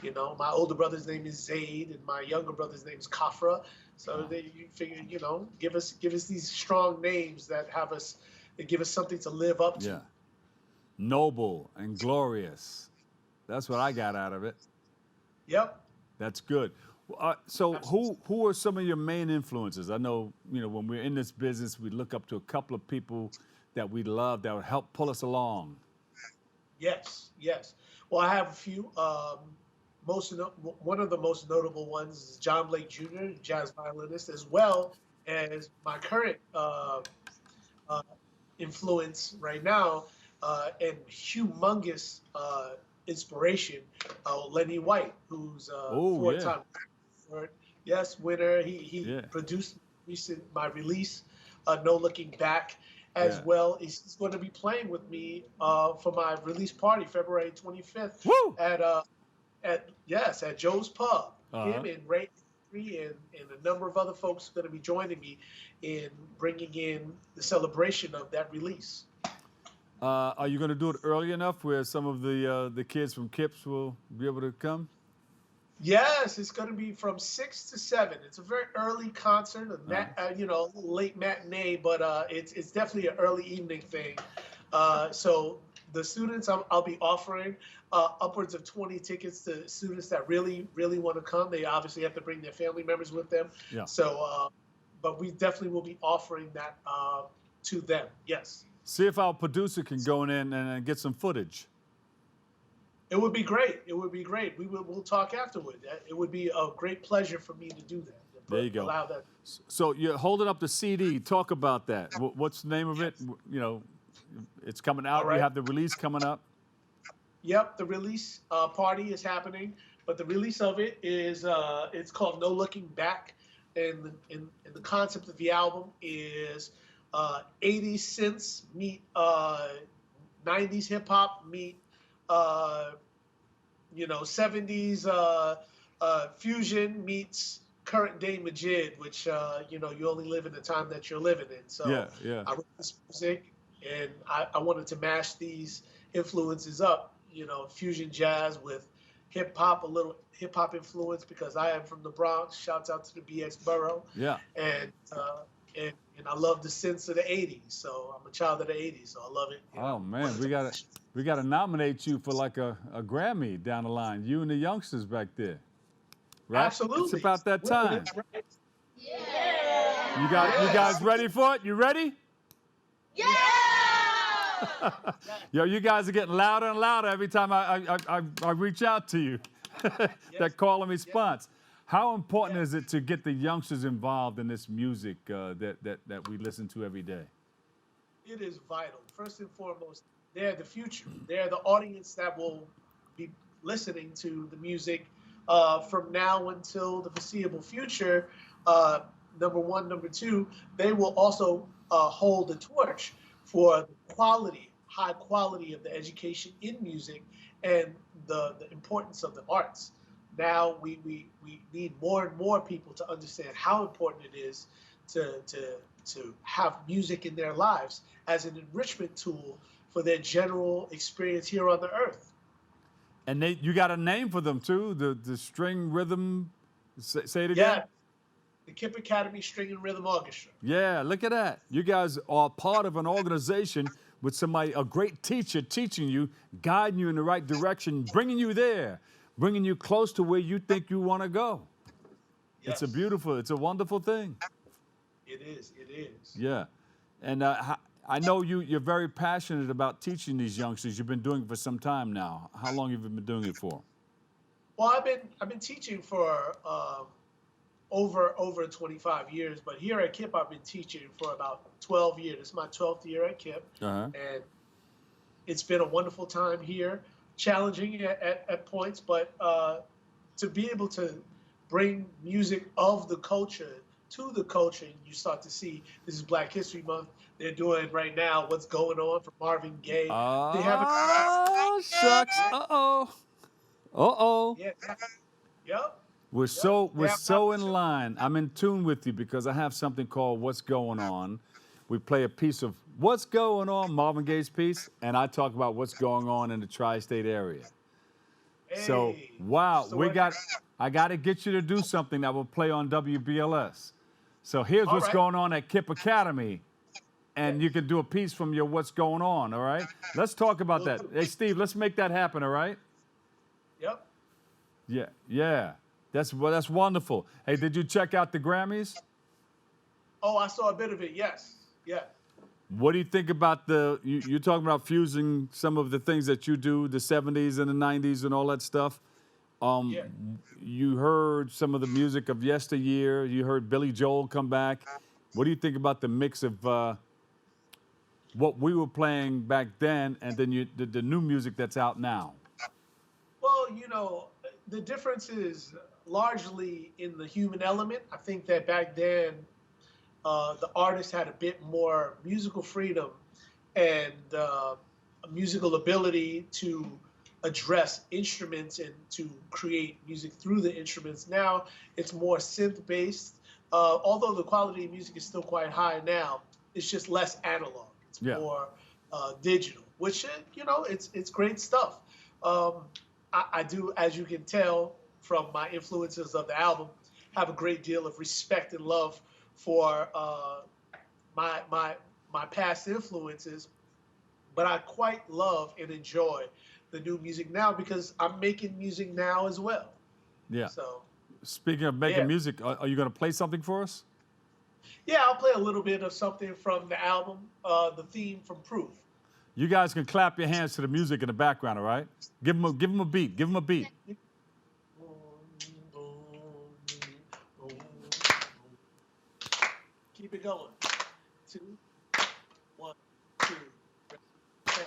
you know, my older brother's name is Zaid and my younger brother's name is Kafra. So you figure, you know, give us these strong names that give us something to live up to. Yeah. Noble and glorious. That's what I got out of it. Yep. That's good. So who are some of your main influences? I know, you know, when we're in this business, we look up to a couple of people that we love that would help pull us along. Yes. Well, I have a few. One of the most notable ones is John Blake Jr., jazz violinist, as well as my current influence right now and humongous inspiration, Lenny White, who's four-time winner. He produced my release, No Looking Back, as well. He's going to be playing with me for my release party, February 25th. Woo! At Joe's Pub. Him and Ray and a number of other folks are going to be joining me in bringing in the celebration of that release. Are you going to do it early enough where some of the kids from KIPS will be able to come? Yes, it's going to be from 6 to 7. It's a very early concert, late matinee, but it's definitely an early evening thing. So the students, I'll be offering upwards of 20 tickets to students that really, really want to come. They obviously have to bring their family members with them. Yeah. So, but we definitely will be offering that to them. Yes. See if our producer can go in and get some footage. It would be great. We'll talk afterward. It would be a great pleasure for me to do that. There you go. Allow that. So you're holding up the CD. Talk about that. What's the name of it? You know, it's coming out. Right. You have the release coming up. Yep, the release party is happening, but the release of it is it's called No Looking Back, and the concept of the album is 80s synths meet 90s hip hop meet 70s fusion meets current day Majid, which you only live in the time that you're living in. So I wrote this music, and I wanted to mash these influences up fusion jazz with hip hop, a little hip hop influence because I am from the Bronx. Shouts out to the BX borough. Yeah. And I love the synths of the '80s. So I'm a child of the '80s, so I love it. Oh man, we gotta nominate you for like a Grammy down the line. You and the youngsters back there. Right? Absolutely. It's about that time. Right. Yeah. You guys ready for it? You ready? Yeah. Yo, you guys are getting louder and louder every time I reach out to you. That call and response. How important is it to get the youngsters involved in this music that we listen to every day? It is vital. First and foremost, they're the future. They're the audience that will be listening to the music from now until the foreseeable future. Number one. Number two, they will also hold the torch for the high quality of the education in music and the importance of the arts. Now we need more and more people to understand how important it is to have music in their lives as an enrichment tool for their general experience here on the earth. And you got a name for them too, the string rhythm. Say it again. Yeah, the KIPP Academy String and Rhythm Orchestra. Yeah, look at that. You guys are part of an organization with a great teacher teaching you, guiding you in the right direction, bringing you there, bringing you close to where you think you want to go. Yes. It's a wonderful thing. It is. Yeah. And I know you're very passionate about teaching these youngsters. You've been doing it for some time now. How long have you been doing it for? Well, I've been teaching for over 25 years, but here at KIPP I've been teaching for about 12 years. It's my 12th year at KIPP, and it's been a wonderful time here. Challenging at points, but to be able to bring music of the culture to the culture, and you start to see, this is Black History Month. They're doing right now What's Going On for Marvin Gaye. They have shucks. Uh-oh. Yeah. Yep. We're so in line. I'm in tune with you because I have something called What's Going On. We play a piece of What's Going On, Marvin Gaye's piece, and I talk about what's going on in the tri-state area. Hey, so, wow, I got to get you to do something that will play on WBLS. So here's what's going on at KIPP Academy, and you can do a piece from your What's Going On, all right? Let's talk about that. Hey, Steve, let's make that happen, all right? Yep. Yeah. That's wonderful. Hey, did you check out the Grammys? Oh, I saw a bit of it, yes. Yeah. What do you think about you're talking about fusing some of the things that you do, the 70s and the 90s and all that stuff. You heard some of the music of yesteryear. You heard Billy Joel come back. What do you think about the mix of what we were playing back then and then the new music that's out now? Well, the difference is largely in the human element. I think that back then, the artist had a bit more musical freedom and a musical ability to address instruments and to create music through the instruments. Now it's more synth-based. Although the quality of music is still quite high now, it's just less analog. It's more digital, which, it's great stuff. I do, as you can tell from my influences of the album, have a great deal of respect and love for my past influences, but I quite love and enjoy the new music now because I'm making music now as well. Yeah. So, speaking of making music, are you going to play something for us? Yeah, I'll play a little bit of something from the album, the theme from Proof. You guys can clap your hands to the music in the background, all right? Give them a beat. Give them a beat. Keep it going. 2, 1, 2, 3.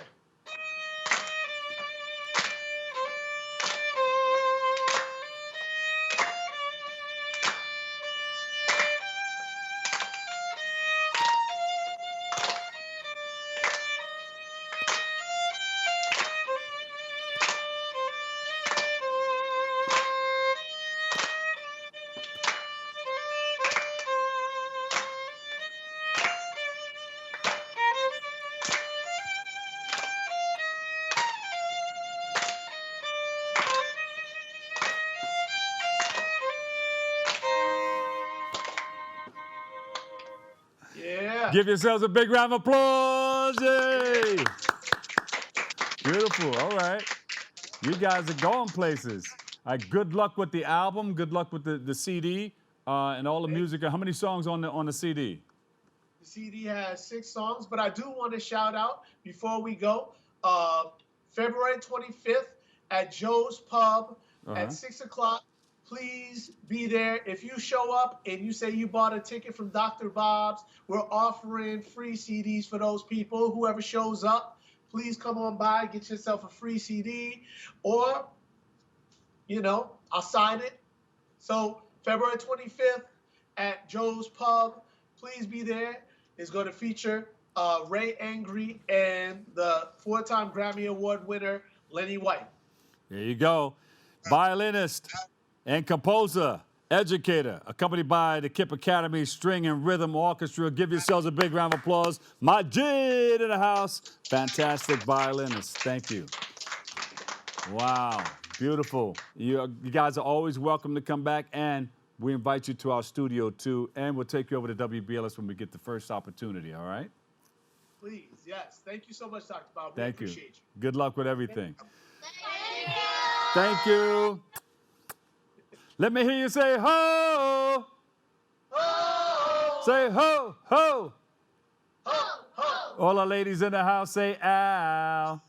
Give yourselves a big round of applause. Yay! Beautiful. All right. You guys are going places. All right, good luck with the album. Good luck with the CD and all the music. How many songs on the CD? The CD has 6 songs, but I do want to shout out before we go. February 25th at Joe's Pub at 6 o'clock. Please be there. If you show up and you say you bought a ticket from Dr. Bob's, we're offering free CDs for those people. Whoever shows up, please come on by, get yourself a free CD, or, you know, I'll sign it. So February 25th at Joe's Pub, please be there. It's going to feature Ray Angry and the 4-time Grammy Award winner, Lenny White. There you go. Violinist and composer, educator, accompanied by the KIPP Academy String and Rhythm Orchestra. Give yourselves a big round of applause. Majid in the house. Fantastic violinist. Thank you. Wow. Beautiful. You guys are always welcome to come back, and we invite you to our studio, too, and we'll take you over to WBLS when we get the first opportunity, all right? Please, yes. Thank you so much, Dr. Bob. We Thank you. appreciate you. Good luck with everything. Thank you. Let me hear you say ho. Ho. Say ho, ho. Ho, ho. All our ladies in the house say ow. Ow.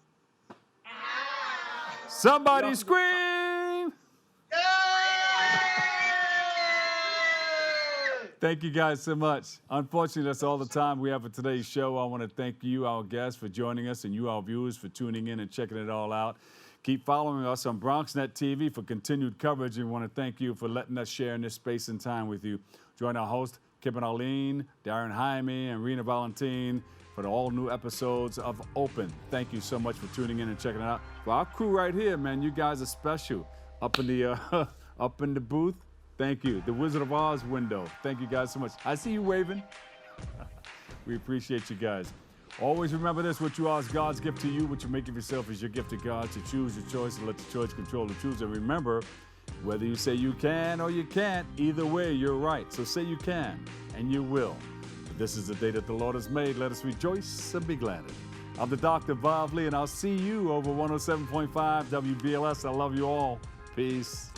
Somebody scream. Thank you guys so much. Unfortunately, that's all the time we have for today's show. I want to thank you, our guests, for joining us, and you, our viewers, for tuning in and checking it all out. Keep following us on BronxNet TV for continued coverage. And we want to thank you for letting us share in this space and time with you. Join our host, Kip and Arlene, Darren Jaime, and Rena Valentine for the all-new episodes of Open. Thank you so much for tuning in and checking it out. For our crew right here, man, you guys are special. Up in the booth, thank you. The Wizard of Oz window, thank you guys so much. I see you waving. We appreciate you guys. Always remember this: what you are is God's gift to you. What you make of yourself is your gift to God. To choose your choice and let the choice control the choose. And remember, whether you say you can or you can't, either way, you're right. So say you can, and you will. But this is the day that the Lord has made. Let us rejoice and be glad in it. I'm the Dr. Bob Lee, and I'll see you over 107.5 WBLS. I love you all. Peace.